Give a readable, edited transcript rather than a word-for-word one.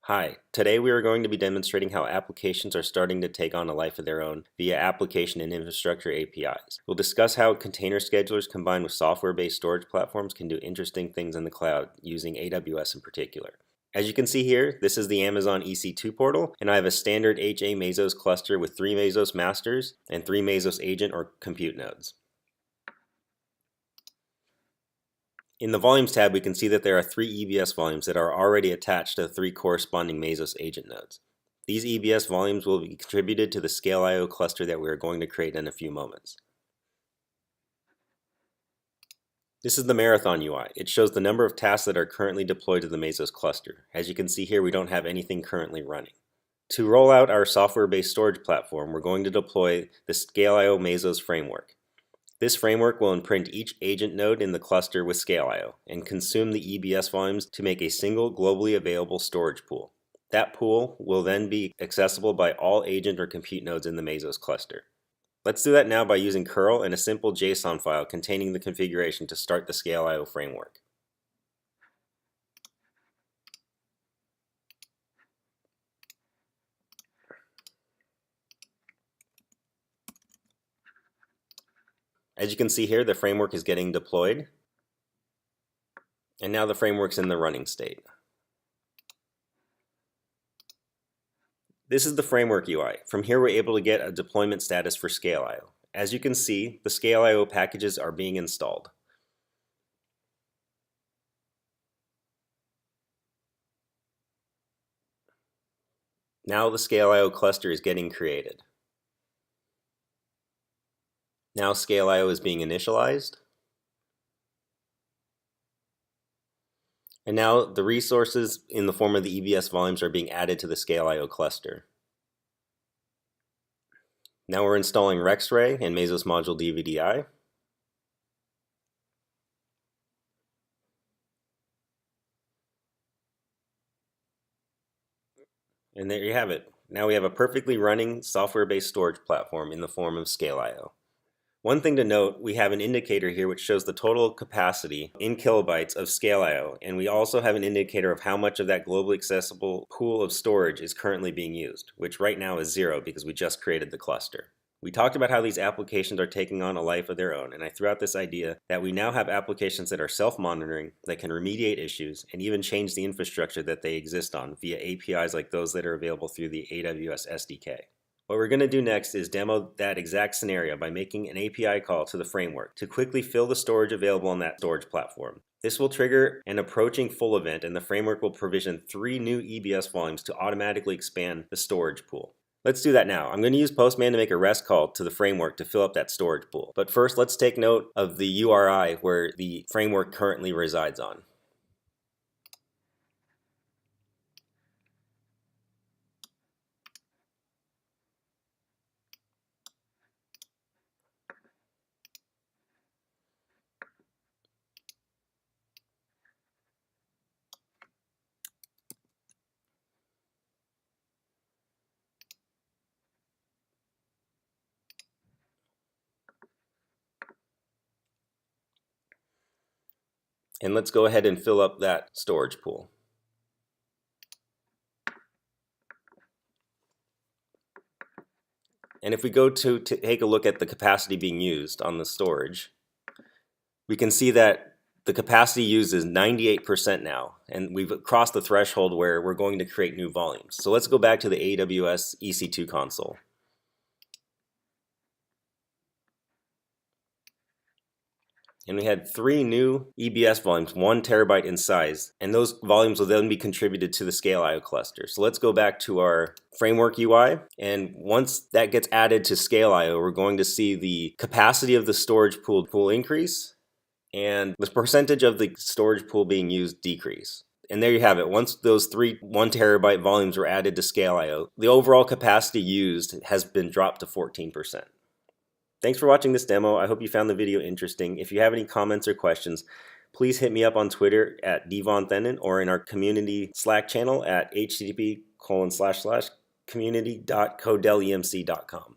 Hi, today we are going to be demonstrating how applications are starting to take on a life of their own via application and infrastructure APIs. We'll discuss how container schedulers combined with software-based storage platforms can do interesting things in the cloud using AWS in particular. As you can see here, this is the Amazon EC2 portal, and I have a standard HA Mesos cluster with 3 Mesos masters and 3 Mesos agent or compute nodes. In the Volumes tab, we can see that there are 3 EBS volumes that are already attached to the 3 corresponding Mesos agent nodes. These EBS volumes will be contributed to the Scale.io cluster that we are going to create in a few moments. This is the Marathon UI. It shows the number of tasks that are currently deployed to the Mesos cluster. As you can see here, we don't have anything currently running. To roll out our software-based storage platform, we're going to deploy the Scale.io Mesos framework. This framework will imprint each agent node in the cluster with Scale.io and consume the EBS volumes to make a single globally available storage pool. That pool will then be accessible by all agent or compute nodes in the Mesos cluster. Let's do that now by using curl and a simple JSON file containing the configuration to start the Scale.io framework. As you can see here, the framework is getting deployed, and now the framework's in the running state. This is the framework UI. From here, we're able to get a deployment status for Scale.io. As you can see, the Scale.io packages are being installed. Now the Scale.io cluster is getting created. Now Scale.io is being initialized. And now the resources in the form of the EBS volumes are being added to the Scale.io cluster. Now we're installing RexRay and Mesos module DVDI. And there you have it. Now we have a perfectly running software-based storage platform in the form of Scale.io. One thing to note, we have an indicator here which shows the total capacity in kilobytes of Scale.io, and we also have an indicator of how much of that globally accessible pool of storage is currently being used, which right now is 0 because we just created the cluster. We talked about how these applications are taking on a life of their own, and I threw out this idea that we now have applications that are self-monitoring, that can remediate issues, and even change the infrastructure that they exist on via APIs like those that are available through the AWS SDK. What we're going to do next is demo that exact scenario by making an API call to the framework to quickly fill the storage available on that storage platform. This will trigger an approaching full event, and the framework will provision 3 new EBS volumes to automatically expand the storage pool. Let's do that now. I'm going to use Postman to make a REST call to the framework to fill up that storage pool. But first, let's take note of the URI where the framework currently resides on. And let's go ahead and fill up that storage pool. And if we go to take a look at the capacity being used on the storage, we can see that the capacity used is 98% now, and we've crossed the threshold where we're going to create new volumes. So let's go back to the AWS EC2 console. And we had 3 new EBS volumes, 1 terabyte in size, and those volumes will then be contributed to the Scale.io cluster. So let's go back to our framework UI, and once that gets added to Scale.io, we're going to see the capacity of the storage pool increase, and the percentage of the storage pool being used decrease. And there you have it. Once those 3 1 terabyte volumes were added to Scale.io, the overall capacity used has been dropped to 14%. Thanks for watching this demo. I hope you found the video interesting. If you have any comments or questions, please hit me up on Twitter at dvonthenin or in our community Slack channel at http://community.codellemc.com.